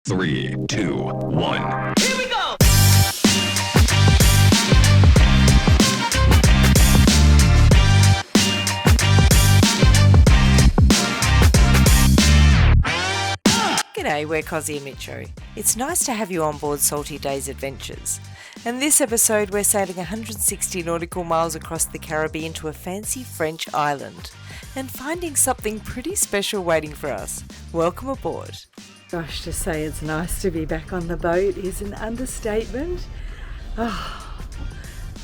3, 2, 1. Here we go! G'day, we're Cozzy and Mitcho. It's nice to have you on board Salty Days Adventures. In this episode, we're sailing 160 nautical miles across the Caribbean to a fancy French island and finding something pretty special waiting for us. Welcome aboard. Gosh, to say it's nice to be back on the boat is an understatement. I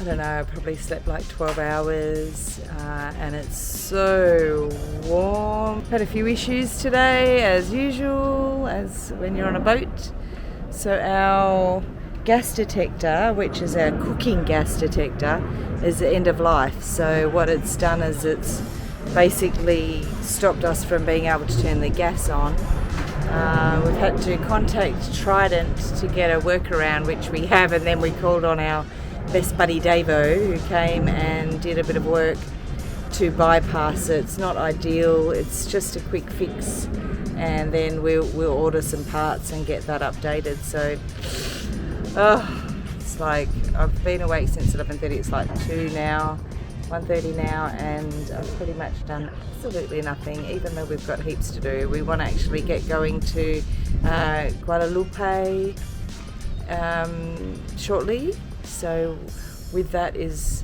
don't know, I probably slept like 12 hours and it's so warm. Had a few issues today, as usual, as when you're on a boat. So our gas detector, which is our cooking gas detector, is the end of life. So what it's done is it's basically stopped us from being able to turn the gas on. We've had to contact Trident to get a workaround, which we have, and then we called on our best buddy Davo, who came and did a bit of work to bypass it. It's not ideal, it's just a quick fix, and then we'll order some parts and get that updated. So it's like I've been awake since 11:30. It's like 2 now, 1:30 now, and I've pretty much done absolutely nothing, even though we've got heaps to do. We want to actually get going to Guadalupe shortly. So with that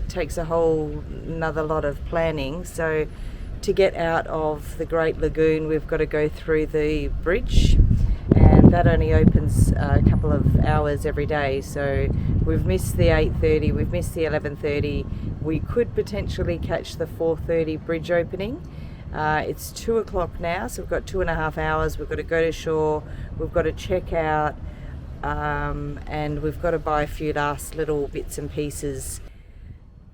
takes a whole another lot of planning. So to get out of the Great Lagoon, we've got to go through the bridge, and that only opens a couple of hours every day. So we've missed the 8:30, we've missed the 11:30. We could potentially catch the 4:30 bridge opening. It's 2 o'clock now, so we've got 2.5 hours. We've got to go to shore, we've got to check out, and we've got to buy a few last little bits and pieces.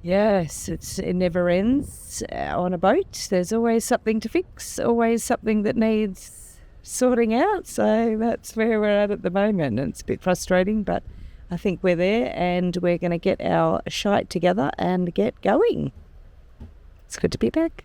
Yes, it never ends on a boat. There's always something to fix, always something that needs sorting out. So that's where we're at the moment. It's a bit frustrating, but I think we're there, and we're going to get our shite together and get going. It's good to be back.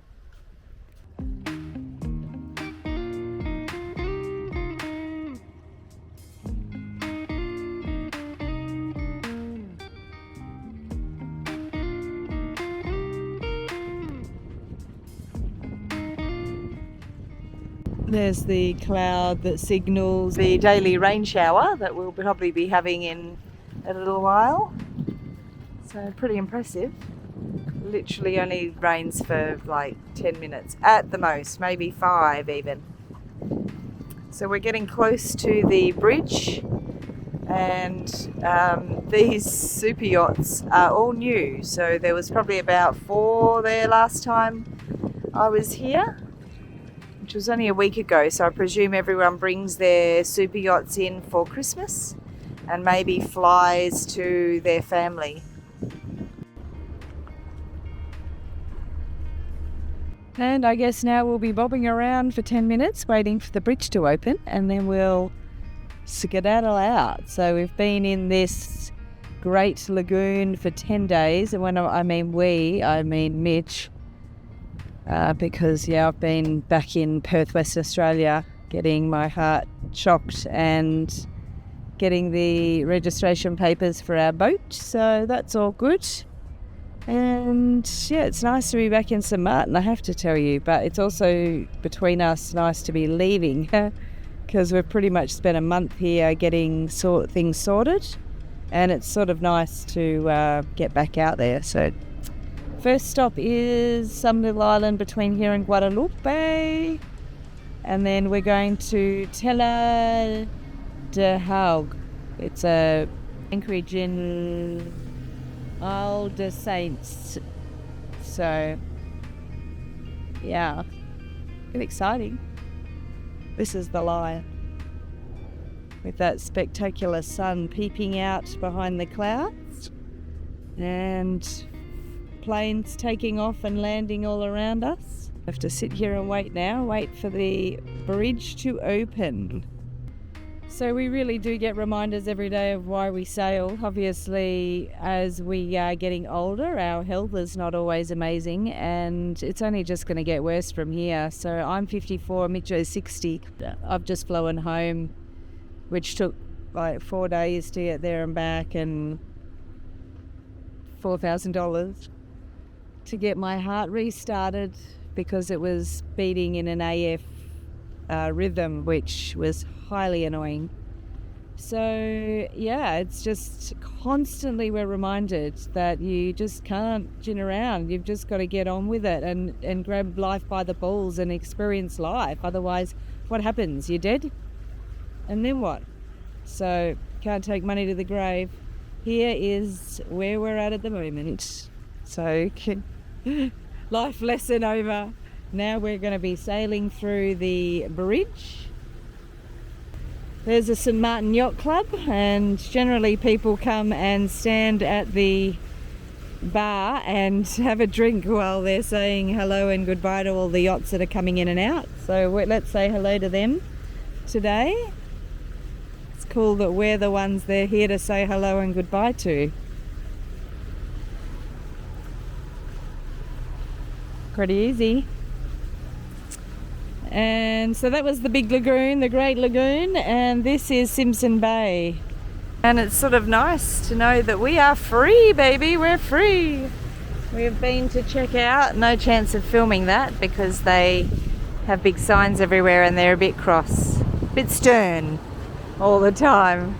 There's the cloud that signals the daily rain shower that we'll probably be having in a little while. So pretty impressive. Literally only rains for like 10 minutes at the most, maybe 5 even. So we're getting close to the bridge, and these super yachts are all new. So there was probably about 4 there last time I was here, which was only a week ago. So I presume everyone brings their super yachts in for Christmas and maybe flies to their family. And I guess now we'll be bobbing around for 10 minutes waiting for the bridge to open, and then we'll skedaddle out. So we've been in this great lagoon for 10 days, and when I mean we, I mean Mitch, because I've been back in Perth, Western Australia, getting my heart shocked and getting the registration papers for our boat, so that's all good. And yeah, it's nice to be back in St Maarten, I have to tell you, but it's also between us nice to be leaving because we've pretty much spent a month here getting things sorted, and it's sort of nice to get back out there. So first stop is some little island between here and Guadalupe, and then we're going to Terre-de-Haut. It's a anchorage in Îles de Saints. So yeah, it's exciting. This is the lie, with that spectacular sun peeping out behind the clouds and planes taking off and landing all around us. I have to sit here and wait for the bridge to open. So we really do get reminders every day of why we sail. Obviously, as we are getting older, our health is not always amazing, and it's only just going to get worse from here. So I'm 54, Mitcho's 60. I've just flown home which took like 4 days to get there and back, and $4,000 to get my heart restarted because it was beating in an AF rhythm, which was highly annoying. So yeah, it's just constantly we're reminded that you just can't gin around. You've just got to get on with it and grab life by the balls and experience life. Otherwise, what happens? You're dead? And then what? So can't take money to the grave. Here is where we're at the moment. So life lesson over. Now we're going to be sailing through the bridge. There's a Sint Maarten Yacht Club, and generally people come and stand at the bar and have a drink while they're saying hello and goodbye to all the yachts that are coming in and out. So let's say hello to them today. It's cool that we're the ones they're here to say hello and goodbye to. Pretty easy. And so that was the big lagoon, the Great Lagoon, and this is Simpson Bay. And it's sort of nice to know that we are free, baby, we're free. We've been to check out, no chance of filming that because they have big signs everywhere and they're a bit cross, a bit stern all the time.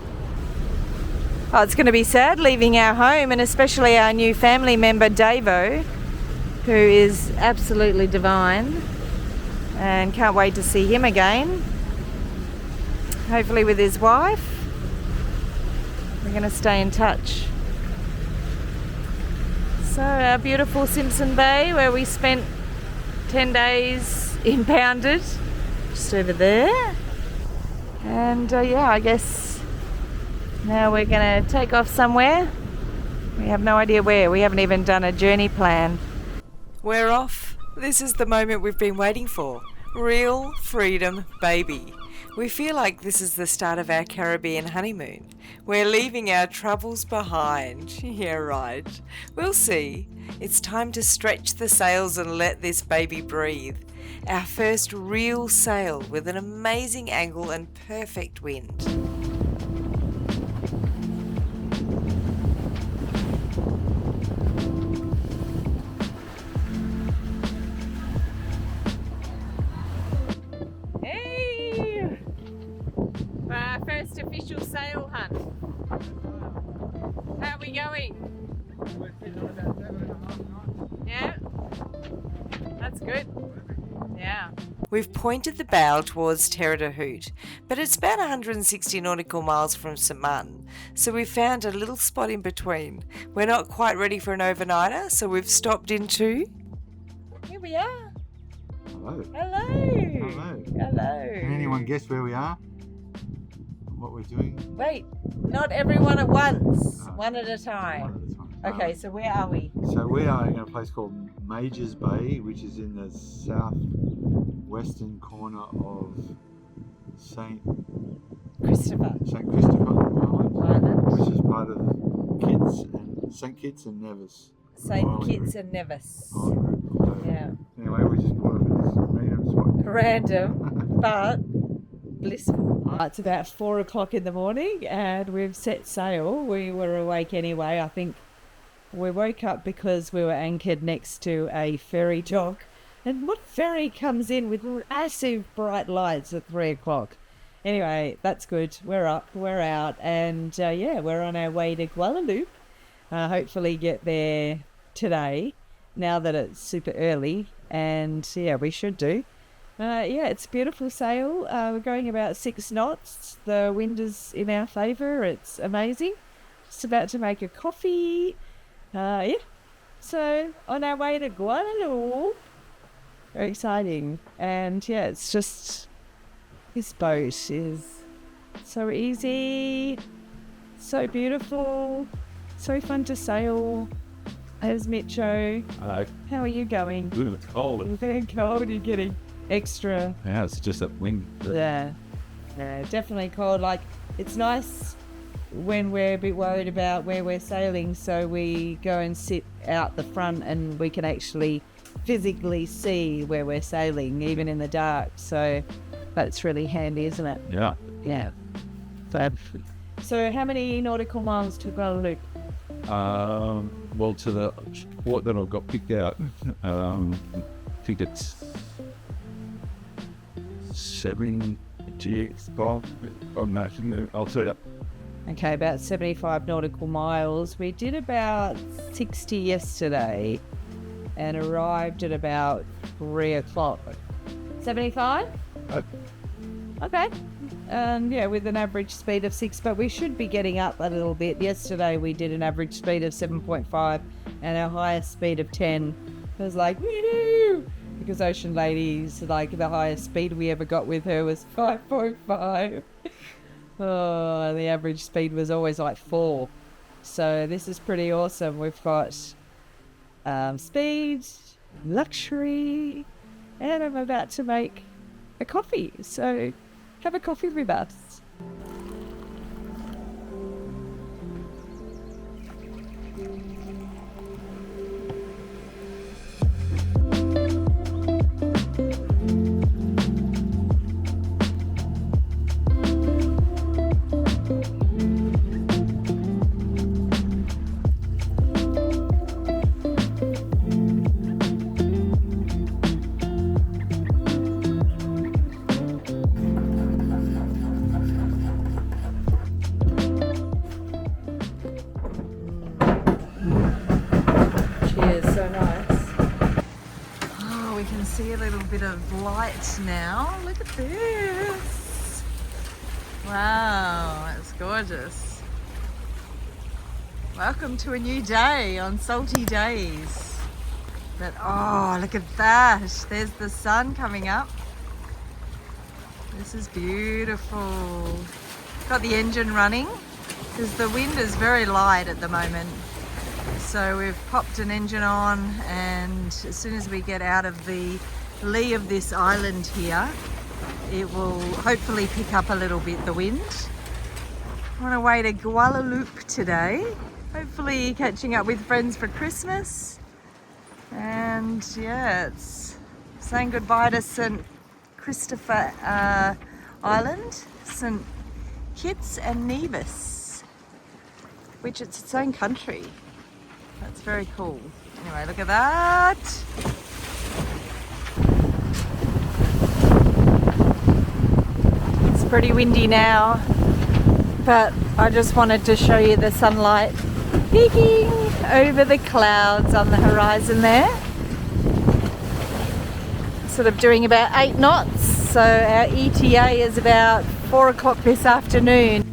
Oh, it's going to be sad leaving our home, and especially our new family member, Davo, who is absolutely divine. And can't wait to see him again, hopefully with his wife. We're going to stay in touch. So our beautiful Simpson Bay, where we spent 10 days impounded, just over there. And yeah, I guess now we're going to take off somewhere. We have no idea where. We haven't even done a journey plan. We're off. This is the moment we've been waiting for. Real freedom, baby. We feel like this is the start of our Caribbean honeymoon. We're leaving our troubles behind. Yeah, right. We'll see. It's time to stretch the sails and let this baby breathe. Our first real sail with an amazing angle and perfect wind. First official sail hunt. How are we going? Yeah? That's good. Yeah. We've pointed the bow towards Terre-de-Haut, but it's about 160 nautical miles from Sint Maarten, so we've found a little spot in between. We're not quite ready for an overnighter, so we've stopped into... Here we are. Hello. Hello. Hello. Hello. Can anyone guess where we are? What we're doing? Wait, not everyone at once. No. One at a time. One at a time. Okay, so where are we? So we are in a place called Majors Bay, which is in the southwestern corner of Saint Christopher Island, which is part of Saint Kitts and Nevis. Saint Kitts and Nevis. So Yeah. Anyway, we just pulled up in this random spot. Random, but blissful. It's about 4 o'clock in the morning and we've set sail. We were awake anyway. I think we woke up because we were anchored next to a ferry dock. And what ferry comes in with massive bright lights at 3 o'clock? Anyway, that's good. We're up, we're out, and yeah, we're on our way to Guadeloupe. Hopefully get there today, now that it's super early, and yeah, we should do. Yeah, it's a beautiful sail. We're going about 6 knots. The wind is in our favour. It's amazing. Just about to make a coffee. Yeah. So on our way to Guadeloupe. Very exciting. And yeah, it's just, this boat is so easy, so beautiful, so fun to sail. There's Mitcho. Hello. How are you going? Ooh, it's cold. It's very cold. You're getting extra. Yeah, it's just that wind. Yeah, definitely cold. Like, it's nice when we're a bit worried about where we're sailing, so we go and sit out the front and we can actually physically see where we're sailing, even in the dark. So that's really handy, isn't it? Yeah. Yeah. that. So how many nautical miles to Guadalupe? Well, to the port that I've got picked out, I think it's 75. I'm not, I'll tell you. Okay, about 75 nautical miles. We did about 60 yesterday and arrived at about 3 o'clock. 75? Okay. Yeah, with an average speed of 6, but we should be getting up a little bit. Yesterday we did an average speed of 7.5 and our highest speed of 10. It was like, woo! Because Ocean Lady's, like, the highest speed we ever got with her was 5.5. Oh, and the average speed was always like 4. So this is pretty awesome. We've got speed, luxury, and I'm about to make a coffee. So have a coffee with us. Cheers, so nice. Oh, we can see a little bit of light now. Look at this. Wow, that's gorgeous. Welcome to a new day on salty days. But oh, look at that. There's the sun coming up. This is beautiful. Got the engine running because the wind is very light at the moment. So we've popped an engine on, and as soon as we get out of the lee of this island here, it will hopefully pick up a little bit, the wind. On our way to Guadalupe today, hopefully catching up with friends for Christmas. And yeah, it's saying goodbye to St. Christopher Island, Saint Kitts and Nevis, which it's its own country. That's very cool. Anyway, look at that. It's pretty windy now, but I just wanted to show you the sunlight peeking over the clouds on the horizon there. Sort of doing about 8 knots, so our ETA is about 4 o'clock this afternoon.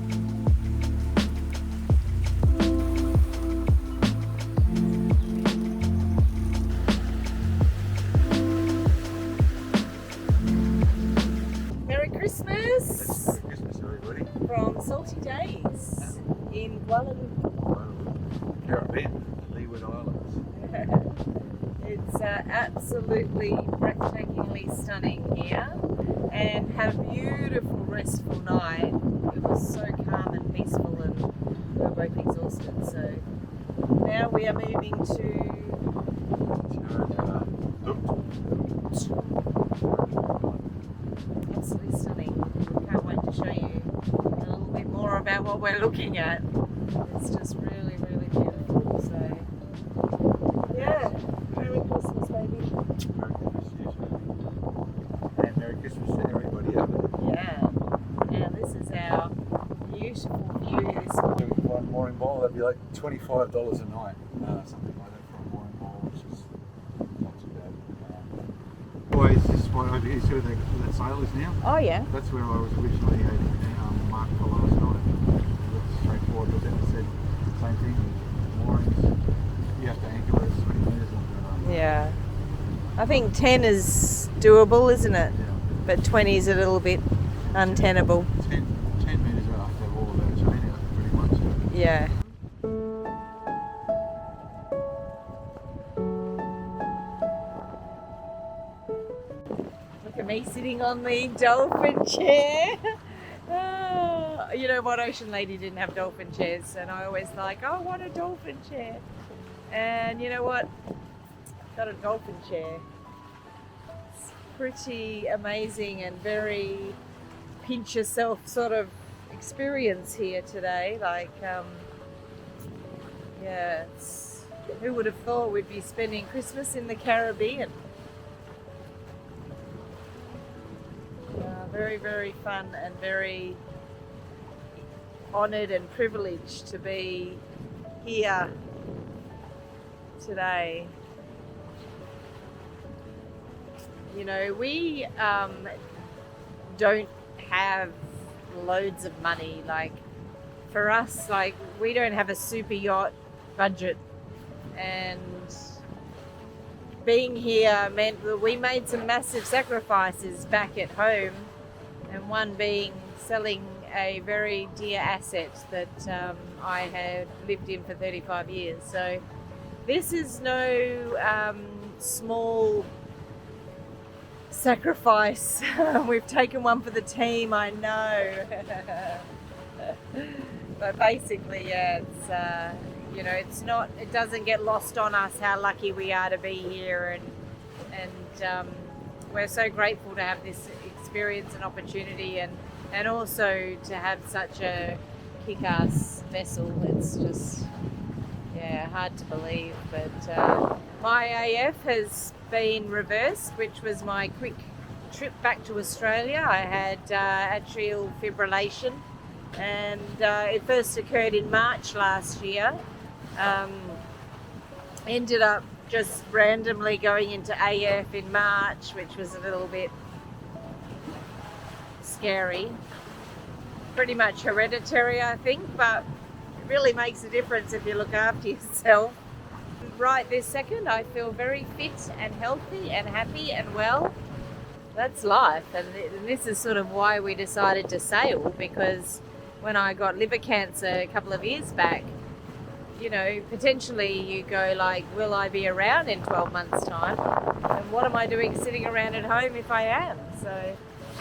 Merry Christmas! Merry Christmas, everybody. From Salty Days in Guadalupe. Caribbean, the Leeward Islands. It's absolutely breathtakingly stunning here, and had a beautiful restful night. It was so calm and peaceful, and we were both exhausted. So now we are moving to absolutely stunning. Can't wait to show you a little bit more about what we're looking at. It's just really, really beautiful. So yeah, Merry Christmas, baby. Merry Christmas to you. And Merry Christmas to everybody out there. Yeah, and this is our beautiful view this morning. Doing one mooring ball, that'd be like $25 a night, something like that for a mooring ball, which is not too bad. Always this spot over here, see where that sail is now? Oh yeah. That's where I was originally marked for last night. That's straightforward, but then it said same thing, moorings, you have to anchor where it's 20 metres under. Yeah. I think 10 is doable, isn't it? Yeah. But 20 is a little bit untenable. 10 metres out after all of our chain out, pretty much. Yeah. Look at me sitting on the dolphin chair. Oh, you know what, Ocean Lady didn't have dolphin chairs, and I always like, I want a dolphin chair. And you know what? Got a dolphin chair. It's pretty amazing and very pinch yourself sort of experience here today. Like, yeah, who would have thought we'd be spending Christmas in the Caribbean? Very, very fun and very honoured and privileged to be here today. You know, we don't have loads of money. Like, for us, like, we don't have a super yacht budget, and being here meant that we made some massive sacrifices back at home, and one being selling a very dear asset that I had lived in for 35 years. So this is no small sacrifice. We've taken one for the team, I know. But basically, yeah, it's you know, it doesn't get lost on us how lucky we are to be here, and we're so grateful to have this experience and opportunity, and also to have such a kick-ass vessel. It's just, yeah, hard to believe. But my AF has been reversed, which was my quick trip back to Australia. I had atrial fibrillation, and it first occurred in March last year. Ended up just randomly going into AF in March, which was a little bit scary. Pretty much hereditary, I think, but it really makes a difference if you look after yourself. Right this second, I feel very fit and healthy and happy and well. That's life, and this is sort of why we decided to sail, because when I got liver cancer a couple of years back, you know, potentially you go like, will I be around in 12 months time? And what am I doing sitting around at home if I am? So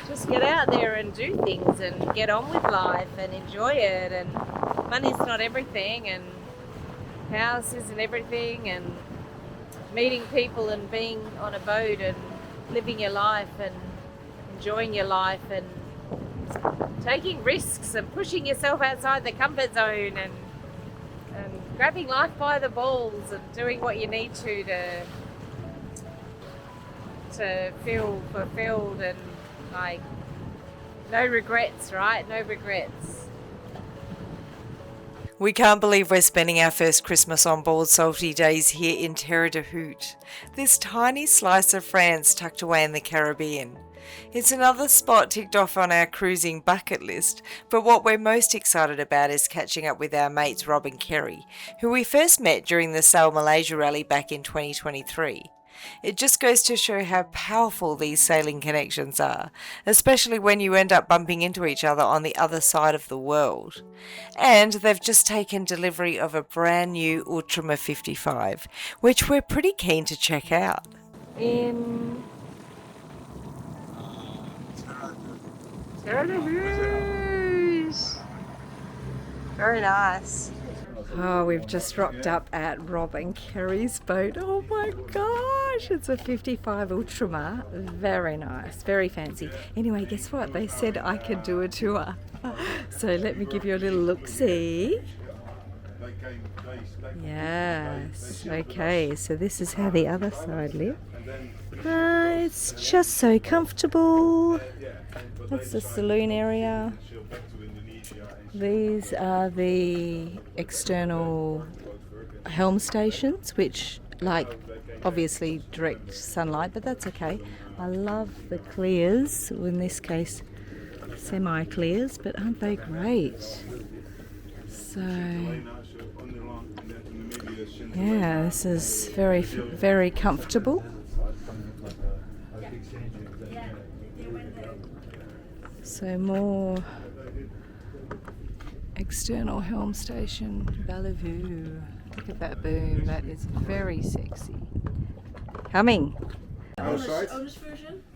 just get out there and do things and get on with life and enjoy it. And money's not everything, and house isn't everything, and meeting people and being on a boat and living your life and enjoying your life and taking risks and pushing yourself outside the comfort zone and grabbing life by the balls and doing what you need to feel fulfilled, and like, no regrets, right? No regrets. We can't believe we're spending our first Christmas on board Salty Days here in Terre-de-Haut, this tiny slice of France tucked away in the Caribbean. It's another spot ticked off on our cruising bucket list, but what we're most excited about is catching up with our mates Rob and Kerry, who we first met during the Sail Malaysia Rally back in 2023. It just goes to show how powerful these sailing connections are, especially when you end up bumping into each other on the other side of the world. And they've just taken delivery of a brand new Ultima 55, which we're pretty keen to check out. In Terre-de-Haut. Very nice. Oh, we've just rocked up at Rob and Kerry's boat. Oh my gosh, it's a 55 Ultima. Very nice, very fancy. Anyway, guess what? They said I could do a tour. So let me give you a little look-see. Yes, okay, so this is how the other side lives. It's just so comfortable. That's the saloon area. These are the external helm stations, which, like, obviously direct sunlight, but that's okay. I love the clears, in this case semi-clears, but aren't they great? So yeah, this is very, very comfortable. So more external helm station, Bellevue. Look at that boom, that is very sexy. Coming.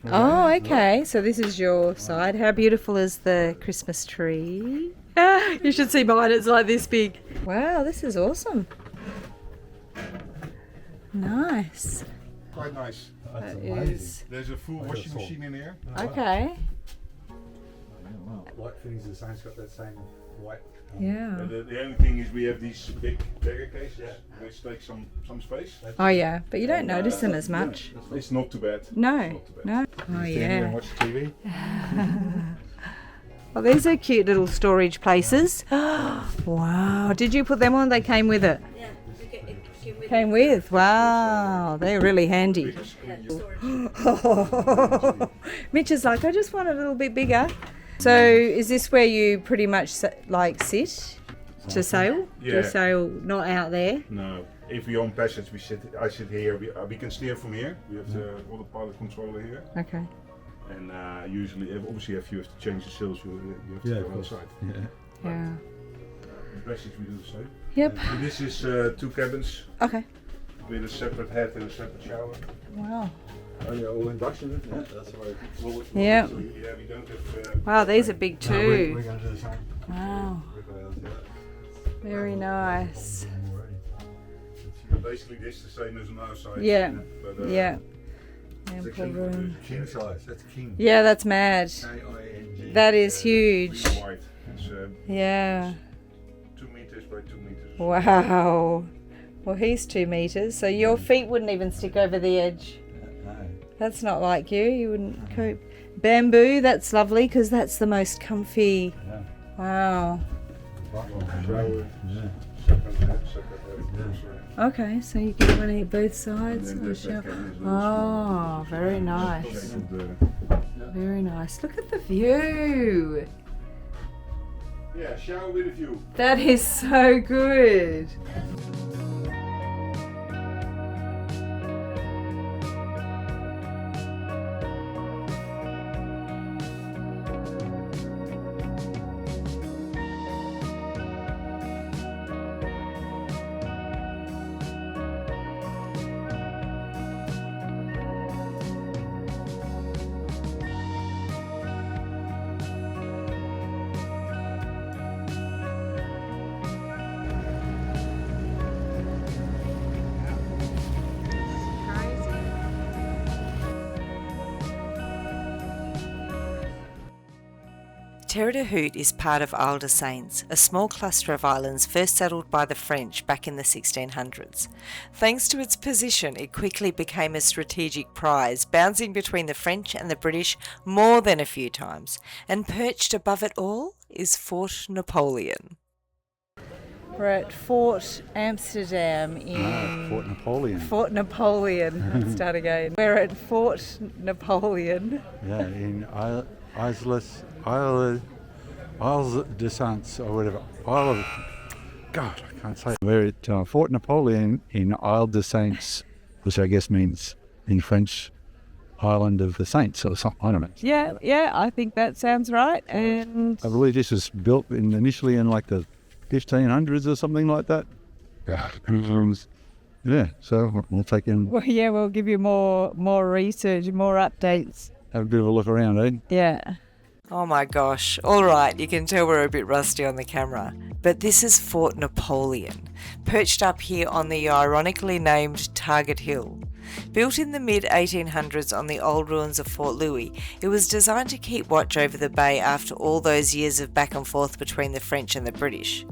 Oh, okay, so this is your side. How beautiful is the Christmas tree? You should see mine, it's like this big. Wow, this is awesome. Nice. Quite nice. That is... There's a full washing machine in here. Okay. White fins, the sign's got that same white. Yeah. The only thing is we have these big carrier cases, which take some space. Oh yeah, but you don't notice them as much. It's not too bad. No, no. Oh Stand here and yeah. watch TV. Well, these are cute little storage places. Wow. Did you put them on? They came with it? Yeah, Came with? Wow. They're really handy. Mitch is like, I just want a little bit bigger. So is this where you pretty much like sit to sail? Yeah. To sail not out there? No. If we're on passage, I sit here. We can steer from here. We have the autopilot controller here. Okay. And usually, obviously, if you have to change the sails, you have to Yeah, go of course. outside. Yeah. Yeah. In passage, we do the same. Yep. And this is 2 cabins Okay. with a separate head and a separate shower. Wow. Oh yeah, all induction. Yeah, that's right. Yeah. So, yeah, we don't have. Wow, these are big No, we're too. going to the same. Wow. Yeah. Very nice. Basically, this is the same as on our side. Yeah. But, Yeah. it's Ample actually room. King size. That's king. Yeah, that's mad. K-I-N-G. That is huge. pretty wide. It's Yeah. 2 meters by 2 meters. Wow. Well, he's 2 meters, so your feet wouldn't even stick over the edge. No. That's not like you. You wouldn't cope. Bamboo, that's lovely because that's the most comfy. Yeah. Wow. Shower, Yeah. separate head, separate head. Okay, so you can run it both sides. And then or the shower. back end is also Oh, very nice. Shape of Very nice. Look at the view. yeah, shower with a view. That is so good. Terre-de-Haut is part of Îles de Saints, a small cluster of islands first settled by the French back in the 1600s. Thanks to its position, it quickly became a strategic prize, bouncing between the French and the British more than a few times. And perched above it all is Fort Napoleon. We're at Fort Amsterdam in Fort Napoleon. Fort Napoleon. Let's start again. We're at Fort Napoleon. Yeah, in Îles de Saints or whatever. God, I can't say. We're at Fort Napoleon in Îles de Saints, which I guess means in French, Island of the Saints or something. I don't know. Yeah, I think that sounds right. And I believe this was built initially in like the 1500s or something like that. Yeah, so we'll take in, well, yeah, we'll give you more research, more updates. have a bit of a look around, eh? Yeah. Oh my gosh. All right, you can tell we're a bit rusty on the camera. But this is Fort Napoleon, perched up here on the ironically named Target Hill. Built in the mid-1800s on the old ruins of Fort Louis, it was designed to keep watch over the bay after all those years of back and forth between the French and the British.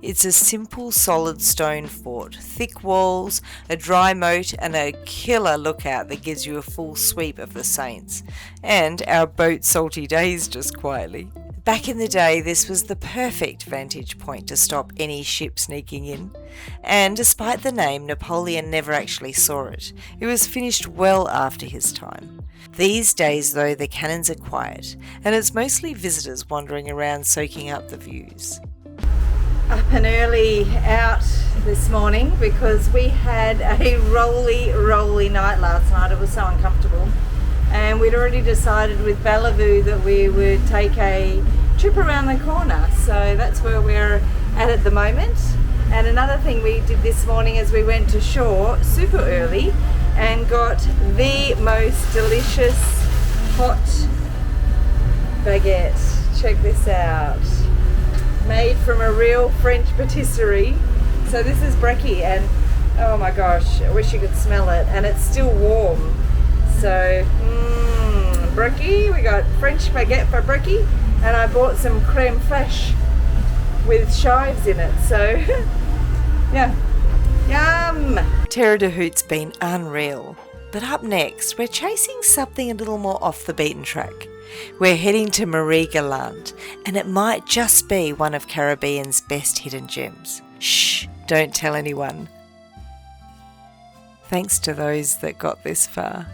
It's a simple, solid stone fort, thick walls, a dry moat, and a killer lookout that gives you a full sweep of the Saints. And our boat Salty Days just quietly. Back in the day, this was the perfect vantage point to stop any ship sneaking in. And despite the name, Napoleon never actually saw it. It was finished well after his time. These days, though, the cannons are quiet, and it's mostly visitors wandering around soaking up the views. Up and early out this morning because we had a rolly night last night. It was so uncomfortable. And we'd already decided with Bellevue that we would take a trip around the corner. So that's where we're at the moment. And another thing we did this morning is we went to shore super early and got the most delicious hot baguette. Check this out. Made from a real French patisserie. So this is brekkie and oh my gosh, I wish you could smell it. And it's still warm. So, brekkie, we got French baguette for brekkie And I bought some creme fraiche with chives in it, so yeah. Yum! Terre-de-Haut's been unreal. But up next, we're chasing something a little more off the beaten track. We're heading to Marie-Galante, and it might just be one of Caribbean's best hidden gems. Shh, don't tell anyone. Thanks to those that got this far.